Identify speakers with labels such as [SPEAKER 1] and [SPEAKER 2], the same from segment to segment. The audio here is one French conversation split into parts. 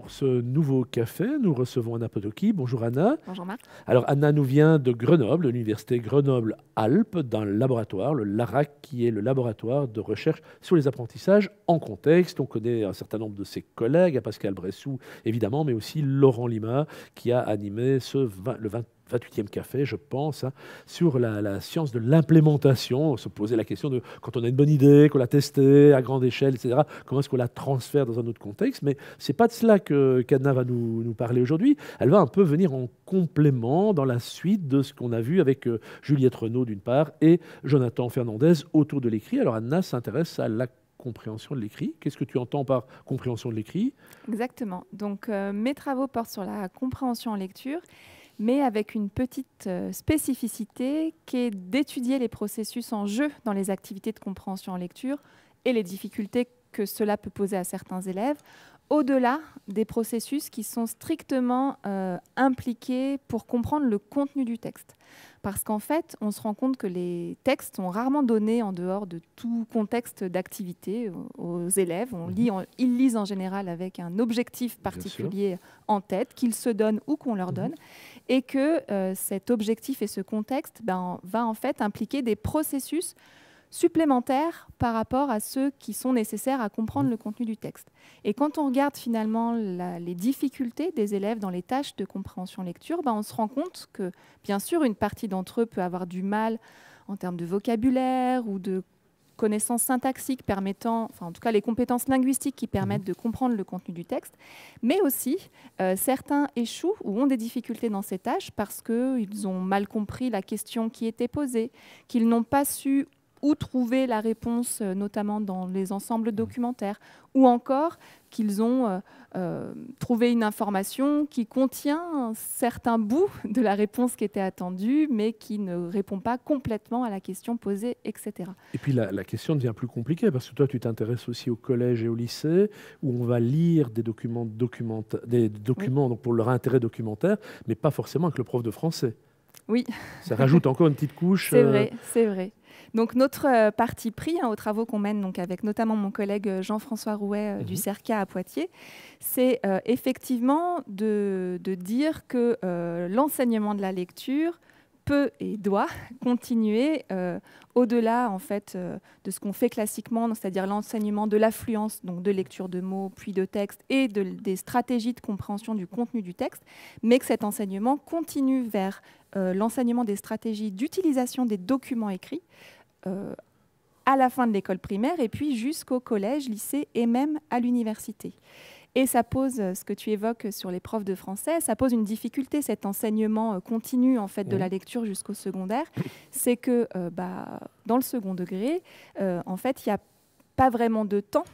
[SPEAKER 1] pour ce nouveau café. Nous recevons Anna Potoki. Bonjour Anna.
[SPEAKER 2] Bonjour Marc.
[SPEAKER 1] Alors Anna nous vient de Grenoble, de l'université Grenoble-Alpes, d'un laboratoire, le LARAC, qui est le laboratoire de recherche sur les apprentissages en contexte. On connaît un certain nombre de ses collègues, Pascal Bressou évidemment, mais aussi Laurent Lima, qui a animé le 28e café, je pense, sur la science de l'implémentation. On se posait la question de, quand on a une bonne idée, qu'on l'a testée à grande échelle, etc., comment est-ce qu'on la transfère dans un autre contexte. Mais ce n'est pas de cela qu'Anna va nous parler aujourd'hui. Elle va un peu venir en complément dans la suite de ce qu'on a vu avec Juliette Renaud, d'une part, et Jonathan Fernandez autour de l'écrit. Alors Anna s'intéresse à la compréhension de l'écrit. Qu'est-ce que tu entends par compréhension de l'écrit?
[SPEAKER 2] Exactement. Donc mes travaux portent sur la compréhension en lecture, mais avec une petite spécificité qui est d'étudier les processus en jeu dans les activités de compréhension en lecture et les difficultés que cela peut poser à certains élèves, au-delà des processus qui sont strictement impliqués pour comprendre le contenu du texte. Parce qu'en fait, on se rend compte que les textes sont rarement donnés en dehors de tout contexte d'activité aux élèves. Ils lisent en général avec un objectif particulier en tête, qu'ils se donnent ou qu'on leur donne, et que cet objectif et ce contexte va en fait impliquer des processus supplémentaires par rapport à ceux qui sont nécessaires à comprendre le contenu du texte. Et quand on regarde finalement les difficultés des élèves dans les tâches de compréhension-lecture, on se rend compte que, bien sûr, une partie d'entre eux peut avoir du mal en termes de vocabulaire ou de connaissances syntaxiques permettant, enfin en tout cas les compétences linguistiques qui permettent de comprendre le contenu du texte, mais aussi certains échouent ou ont des difficultés dans ces tâches parce qu'ils ont mal compris la question qui était posée, qu'ils n'ont pas su où trouver la réponse, notamment dans les ensembles documentaires, ou encore qu'ils ont trouvé une information qui contient un certain bout de la réponse qui était attendue, mais qui ne répond pas complètement à la question posée, etc.
[SPEAKER 1] Et puis la question devient plus compliquée, parce que toi, tu t'intéresses aussi au collège et au lycée, où on va lire des documents donc pour leur intérêt documentaire, mais pas forcément avec le prof de français.
[SPEAKER 2] Oui.
[SPEAKER 1] Ça rajoute encore une petite couche.
[SPEAKER 2] C'est vrai, c'est vrai. Donc notre parti pris aux travaux qu'on mène donc, avec notamment mon collègue Jean-François Rouet du CERCA à Poitiers, c'est effectivement de dire que l'enseignement de la lecture peut et doit continuer au-delà en fait, de ce qu'on fait classiquement, c'est-à-dire l'enseignement de l'affluence, donc de lecture de mots, puis de textes, et des stratégies de compréhension du contenu du texte, mais que cet enseignement continue vers l'enseignement des stratégies d'utilisation des documents écrits à la fin de l'école primaire et puis jusqu'au collège, lycée et même à l'université. Et ça pose, ce que tu évoques sur les profs de français, ça pose une difficulté, cet enseignement continu en fait, de la lecture jusqu'au secondaire. C'est que dans le second degré, en fait, il n'y a pas vraiment de temps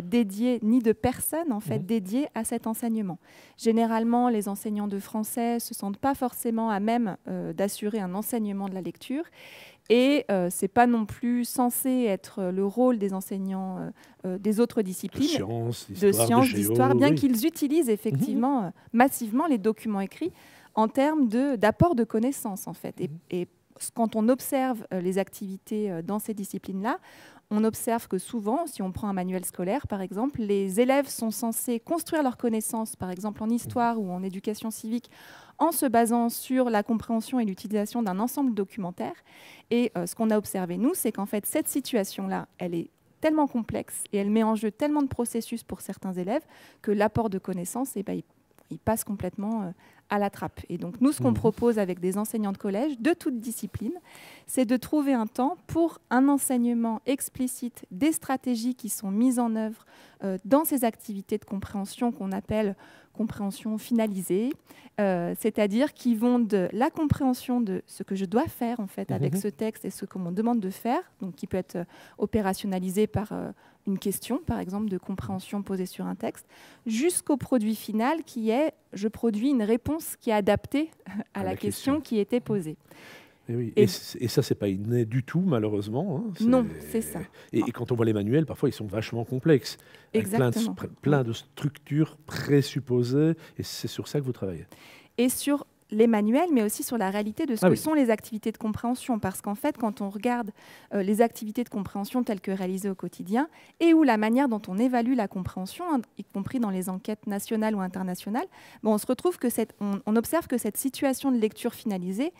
[SPEAKER 2] dédié, ni de personnes en fait, dédiées à cet enseignement. Généralement, les enseignants de français ne se sentent pas forcément à même d'assurer un enseignement de la lecture. Et ce n'est pas non plus censé être le rôle des enseignants des autres disciplines,
[SPEAKER 1] de sciences,
[SPEAKER 2] d'histoire, bien qu'ils utilisent effectivement massivement les documents écrits en termes d'apport de connaissances, en fait. Et quand on observe les activités dans ces disciplines-là, on observe que souvent, si on prend un manuel scolaire, par exemple, les élèves sont censés construire leurs connaissances, par exemple en histoire ou en éducation civique, en se basant sur la compréhension et l'utilisation d'un ensemble documentaire. Et ce qu'on a observé, nous, c'est qu'en fait, cette situation-là, elle est tellement complexe et elle met en jeu tellement de processus pour certains élèves que l'apport de connaissances, il passe complètement à la trappe. Et donc, nous, ce qu'on propose avec des enseignants de collège, de toute discipline, c'est de trouver un temps pour un enseignement explicite des stratégies qui sont mises en œuvre dans ces activités de compréhension qu'on appelle compréhension finalisée, c'est-à-dire qui vont de la compréhension de ce que je dois faire en fait avec ce texte et ce qu'on me demande de faire, donc qui peut être opérationnalisé par une question, par exemple, de compréhension posée sur un texte, jusqu'au produit final qui est « je produis une réponse qui est adaptée à la question qui était posée ».
[SPEAKER 1] Et, oui. Et ça, c'est pas inné du tout, malheureusement.
[SPEAKER 2] Non, c'est ça.
[SPEAKER 1] Et quand on voit les manuels, parfois, ils sont vachement complexes.
[SPEAKER 2] Exactement.
[SPEAKER 1] Avec plein de structures présupposées. Et c'est sur ça que vous travaillez.
[SPEAKER 2] Et sur les manuels, mais aussi sur la réalité de ce que sont les activités de compréhension. Parce qu'en fait, quand on regarde les activités de compréhension telles que réalisées au quotidien, et ou la manière dont on évalue la compréhension, y compris dans les enquêtes nationales ou internationales, on se retrouve que on observe que cette situation de lecture finalisée,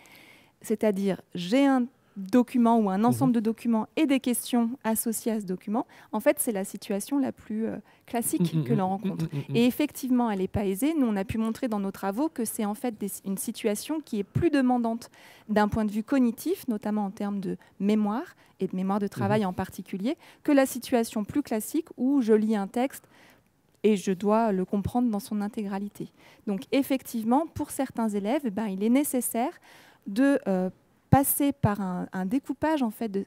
[SPEAKER 2] c'est-à-dire j'ai un document ou un ensemble de documents et des questions associées à ce document, en fait, c'est la situation la plus classique que l'on rencontre. Et effectivement, elle n'est pas aisée. Nous, on a pu montrer dans nos travaux que c'est en fait une situation qui est plus demandante d'un point de vue cognitif, notamment en termes de mémoire et de mémoire de travail en particulier, que la situation plus classique où je lis un texte et je dois le comprendre dans son intégralité. Donc, effectivement, pour certains élèves, il est nécessaire de passer par un découpage en fait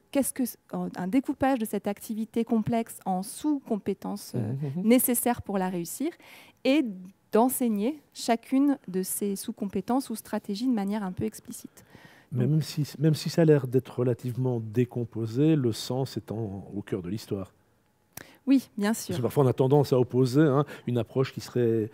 [SPEAKER 2] un découpage de cette activité complexe en sous-compétences nécessaires pour la réussir et d'enseigner chacune de ces sous-compétences ou stratégies de manière un peu explicite.
[SPEAKER 1] Même si ça a l'air d'être relativement décomposé, le sens étant au cœur de l'histoire.
[SPEAKER 2] Oui, bien sûr.
[SPEAKER 1] Parce que parfois, on a tendance à opposer une approche qui serait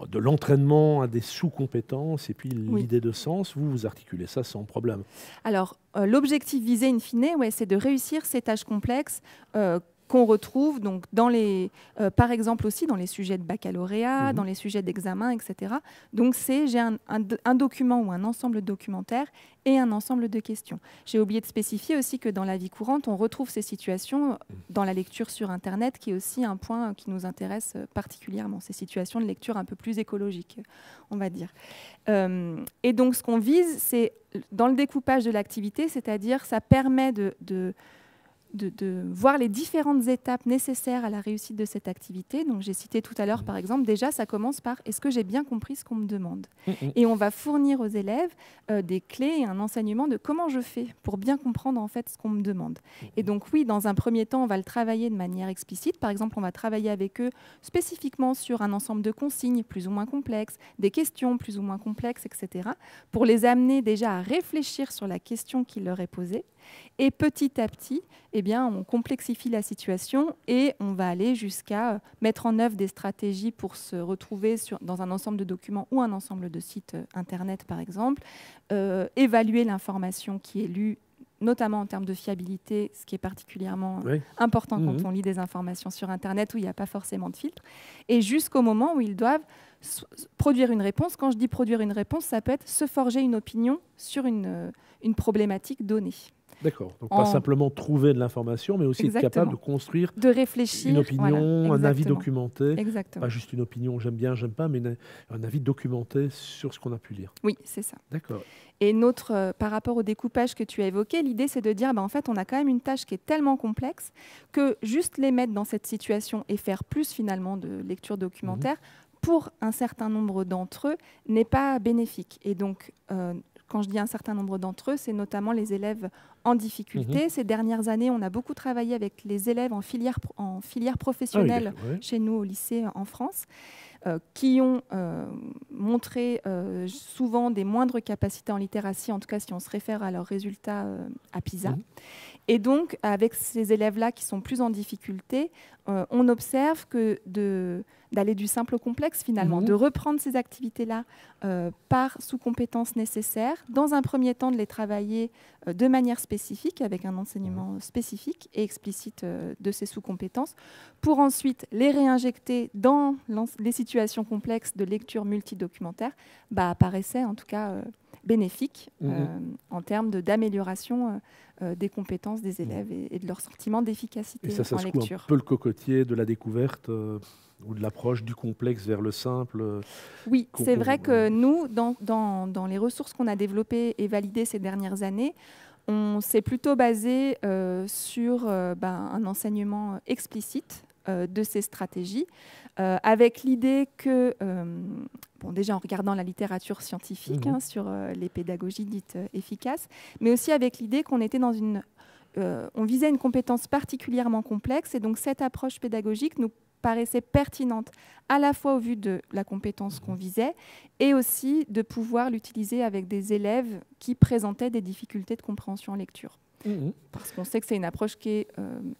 [SPEAKER 1] de l'entraînement à des sous-compétences et puis l'idée de sens. Vous articulez ça sans problème.
[SPEAKER 2] Alors, l'objectif visé in fine, c'est de réussir ces tâches complexes qu'on retrouve donc par exemple aussi dans les sujets de baccalauréat, dans les sujets d'examen, etc. Donc j'ai un document ou un ensemble documentaire et un ensemble de questions. J'ai oublié de spécifier aussi que dans la vie courante, on retrouve ces situations dans la lecture sur Internet, qui est aussi un point qui nous intéresse particulièrement, ces situations de lecture un peu plus écologiques, on va dire. Et donc ce qu'on vise, c'est dans le découpage de l'activité, c'est-à-dire ça permet de voir les différentes étapes nécessaires à la réussite de cette activité. Donc, j'ai cité tout à l'heure, par exemple, déjà, ça commence par « est-ce que j'ai bien compris ce qu'on me demande ?» Et on va fournir aux élèves des clés et un enseignement de comment je fais pour bien comprendre en fait ce qu'on me demande. Et donc, oui, dans un premier temps, on va le travailler de manière explicite. Par exemple, on va travailler avec eux spécifiquement sur un ensemble de consignes plus ou moins complexes, des questions plus ou moins complexes, etc., pour les amener déjà à réfléchir sur la question qui leur est posée. Et petit à petit, on complexifie la situation et on va aller jusqu'à mettre en œuvre des stratégies pour se retrouver dans un ensemble de documents ou un ensemble de sites Internet, par exemple, évaluer l'information qui est lue, notamment en termes de fiabilité, ce qui est particulièrement important quand on lit des informations sur Internet où il n'y a pas forcément de filtre, et jusqu'au moment où ils doivent produire une réponse. Quand je dis produire une réponse, ça peut être se forger une opinion sur une problématique donnée.
[SPEAKER 1] D'accord. Donc pas simplement trouver de l'information, mais aussi être capable de construire
[SPEAKER 2] de réfléchir,
[SPEAKER 1] une opinion, un avis documenté.
[SPEAKER 2] Exactement.
[SPEAKER 1] Pas juste une opinion, j'aime bien, j'aime pas, mais un avis documenté sur ce qu'on a pu lire.
[SPEAKER 2] Oui, c'est ça.
[SPEAKER 1] D'accord.
[SPEAKER 2] Et par rapport au découpage que tu as évoqué, l'idée c'est de dire, en fait, on a quand même une tâche qui est tellement complexe que juste les mettre dans cette situation et faire plus finalement de lecture documentaire, pour un certain nombre d'entre eux, n'est pas bénéfique. Et donc, quand je dis un certain nombre d'entre eux, c'est notamment les élèves en difficulté. Ces dernières années, on a beaucoup travaillé avec les élèves en filière professionnelle chez nous au lycée en France, qui ont montré souvent des moindres capacités en littératie, en tout cas si on se réfère à leurs résultats à PISA. Et donc, avec ces élèves-là qui sont plus en difficulté, on observe que d'aller du simple au complexe, finalement, de reprendre ces activités-là par sous-compétences nécessaires, dans un premier temps de les travailler de manière spécifique, avec un enseignement spécifique et explicite de ces sous-compétences, pour ensuite les réinjecter dans les situations complexes de lecture multidocumentaire, apparaissait en tout cas bénéfique en termes d'amélioration des compétences des élèves et de leur sentiment d'efficacité en lecture.
[SPEAKER 1] Et ça secoue un peu le cocotier de la découverte ou de l'approche du complexe vers le simple.
[SPEAKER 2] Oui, c'est vrai que nous, dans les ressources qu'on a développées et validées ces dernières années, on s'est plutôt basé sur un enseignement explicite de ces stratégies, avec l'idée que, déjà en regardant la littérature scientifique sur les pédagogies dites efficaces, mais aussi avec l'idée qu'on était dans on visait une compétence particulièrement complexe, et donc cette approche pédagogique nous paraissait pertinente à la fois au vu de la compétence qu'on visait et aussi de pouvoir l'utiliser avec des élèves qui présentaient des difficultés de compréhension en lecture. Parce qu'on sait que c'est une approche qui est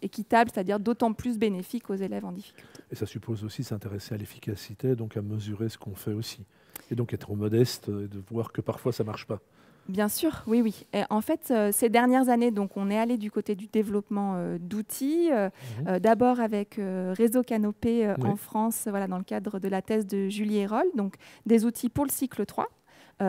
[SPEAKER 2] équitable, c'est-à-dire d'autant plus bénéfique aux élèves en difficulté.
[SPEAKER 1] Et ça suppose aussi s'intéresser à l'efficacité, donc à mesurer ce qu'on fait aussi. Et donc être modeste et de voir que parfois ça ne marche pas.
[SPEAKER 2] Bien sûr, oui, oui. Et en fait, ces dernières années, donc, on est allé du côté du développement d'outils, d'abord avec Réseau Canopé en France, voilà, dans le cadre de la thèse de Julie Hérol, donc des outils pour le cycle 3.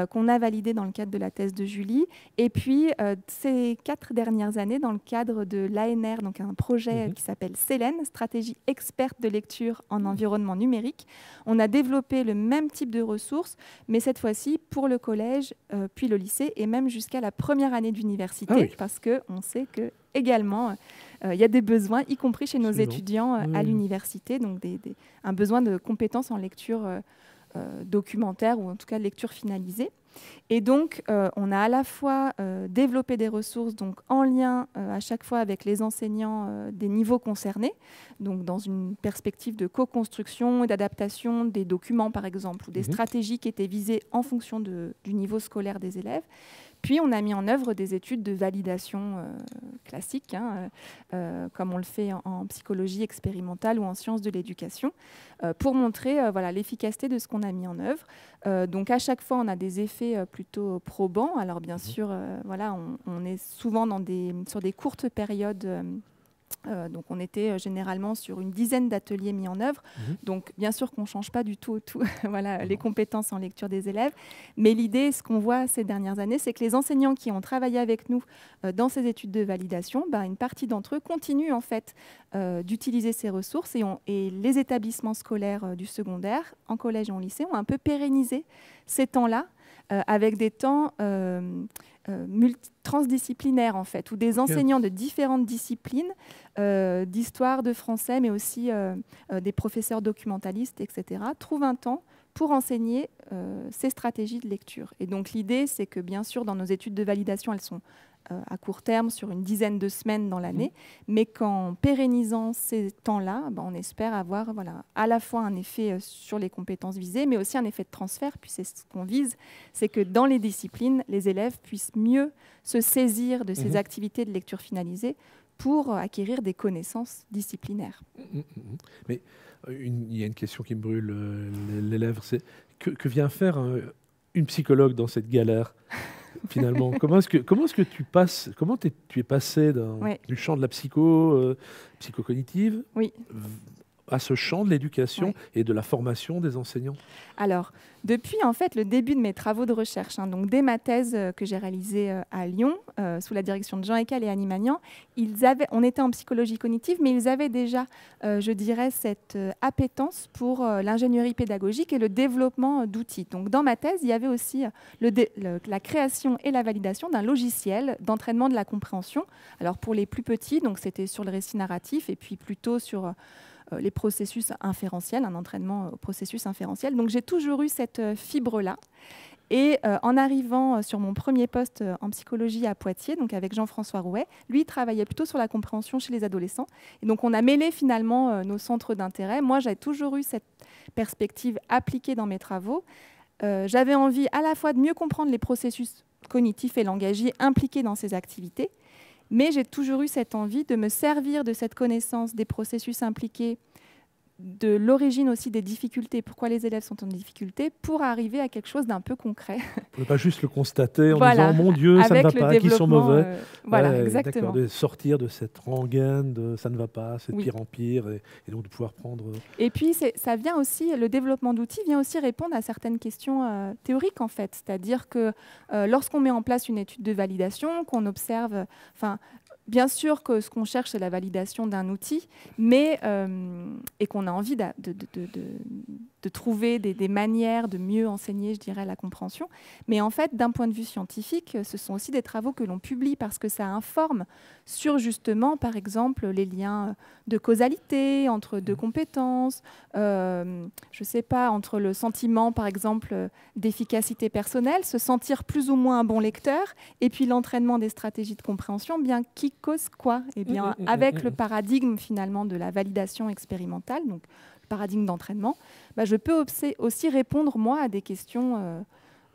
[SPEAKER 2] Qu'on a validé dans le cadre de la thèse de Julie. Et puis, ces 4 dernières années, dans le cadre de l'ANR, donc un projet qui s'appelle Célène, stratégie experte de lecture en environnement numérique, on a développé le même type de ressources, mais cette fois-ci pour le collège, puis le lycée, et même jusqu'à la première année d'université, parce qu'on sait que également, il y a des besoins, y compris chez nos étudiants à l'université, donc un besoin de compétences en lecture documentaire ou en tout cas de lecture finalisée. Et donc, on a à la fois développé des ressources donc, en lien à chaque fois avec les enseignants des niveaux concernés, donc dans une perspective de co-construction et d'adaptation des documents, par exemple, ou des stratégies qui étaient visées en fonction du niveau scolaire des élèves. Puis, on a mis en œuvre des études de validation classiques, comme on le fait en psychologie expérimentale ou en sciences de l'éducation, pour montrer voilà, l'efficacité de ce qu'on a mis en œuvre. Donc, à chaque fois, on a des effets plutôt probants. Alors, bien sûr, voilà, on est souvent sur des courtes périodes. Donc, on était généralement sur une dizaine d'ateliers mis en œuvre. Donc, bien sûr qu'on ne change pas du tout voilà, les compétences en lecture des élèves. Mais l'idée, ce qu'on voit ces dernières années, c'est que les enseignants qui ont travaillé avec nous dans ces études de validation, une partie d'entre eux continuent en fait d'utiliser ces ressources et les établissements scolaires du secondaire, en collège et en lycée, ont un peu pérennisé ces temps-là avec des temps transdisciplinaires en fait, où des enseignants de différentes disciplines, d'histoire, de français, mais aussi des professeurs documentalistes, etc., trouvent un temps pour enseigner ces stratégies de lecture. Et donc l'idée, c'est que bien sûr, dans nos études de validation, elles sont à court terme, sur une dizaine de semaines dans l'année, mais qu'en pérennisant ces temps-là, on espère avoir voilà, à la fois un effet sur les compétences visées, mais aussi un effet de transfert, puis c'est ce qu'on vise, c'est que dans les disciplines, les élèves puissent mieux se saisir de ces activités de lecture finalisée pour acquérir des connaissances disciplinaires.
[SPEAKER 1] Mais il y a une question qui me brûle les lèvres, c'est que vient faire une psychologue dans cette galère finalement? Comment est-ce que tu passes, tu es passé du champ de la psychocognitive à ce champ de l'éducation et de la formation des enseignants? Alors,
[SPEAKER 2] depuis en fait le début de mes travaux de recherche, donc dès ma thèse que j'ai réalisée à Lyon, sous la direction de Jean Eckel et Annie Magnan, on était en psychologie cognitive, mais ils avaient déjà, je dirais, cette appétence pour l'ingénierie pédagogique et le développement d'outils. Donc dans ma thèse, il y avait aussi la création et la validation d'un logiciel d'entraînement de la compréhension. Alors pour les plus petits, donc c'était sur le récit narratif et puis plutôt sur les processus inférentiels, un entraînement au processus inférentiel. Donc j'ai toujours eu cette fibre-là. Et en arrivant sur mon premier poste en psychologie à Poitiers, donc avec Jean-François Rouet, lui il travaillait plutôt sur la compréhension chez les adolescents. Et donc on a mêlé finalement nos centres d'intérêt. Moi, j'avais toujours eu cette perspective appliquée dans mes travaux. J'avais envie à la fois de mieux comprendre les processus cognitifs et langagiers impliqués dans ces activités, mais j'ai toujours eu cette envie de me servir de cette connaissance des processus impliqués, de l'origine aussi des difficultés, pourquoi les élèves sont en difficulté, pour arriver à quelque chose d'un peu concret.
[SPEAKER 1] On ne peut pas juste le constater en disant « Mon Dieu, ça ne va pas, qu'ils sont mauvais ».
[SPEAKER 2] Voilà, exactement.
[SPEAKER 1] De sortir de cette rengaine de « ça ne va pas, c'est de pire en pire », et donc de pouvoir prendre...
[SPEAKER 2] Et puis, ça vient aussi, le développement d'outils vient aussi répondre à certaines questions théoriques, en fait. C'est-à-dire que lorsqu'on met en place une étude de validation, qu'on observe... Bien sûr que ce qu'on cherche, c'est la validation d'un outil, mais, et qu'on a envie de trouver des manières de mieux enseigner, je dirais, la compréhension. Mais en fait, d'un point de vue scientifique, ce sont aussi des travaux que l'on publie parce que ça informe sur, justement, par exemple, les liens de causalité entre deux compétences, je ne sais pas, entre le sentiment, par exemple, d'efficacité personnelle, se sentir plus ou moins un bon lecteur, et puis l'entraînement des stratégies de compréhension, bien qui cause quoi? Eh bien, avec le paradigme finalement de la validation expérimentale, donc le paradigme d'entraînement, je peux aussi répondre moi à des questions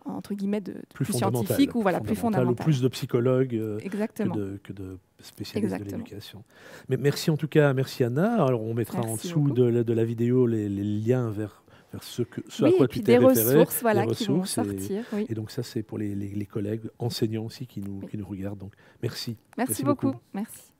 [SPEAKER 2] entre guillemets plus scientifiques ou plus fondamentales.
[SPEAKER 1] Ou plus de psychologues que de spécialistes de l'éducation. Mais merci en tout cas, merci Anna. Alors on mettra en dessous de la vidéo les liens vers vers ce
[SPEAKER 2] Oui,
[SPEAKER 1] à quoi
[SPEAKER 2] et
[SPEAKER 1] tu
[SPEAKER 2] puis
[SPEAKER 1] t'es
[SPEAKER 2] des
[SPEAKER 1] référé.
[SPEAKER 2] ressources, voilà,
[SPEAKER 1] des
[SPEAKER 2] qui vont
[SPEAKER 1] ressources
[SPEAKER 2] sortir. Oui.
[SPEAKER 1] et donc ça, c'est pour les collègues enseignants aussi qui nous regardent. Donc merci.
[SPEAKER 2] Merci
[SPEAKER 1] Merci
[SPEAKER 2] beaucoup.
[SPEAKER 1] beaucoup.
[SPEAKER 2] Merci.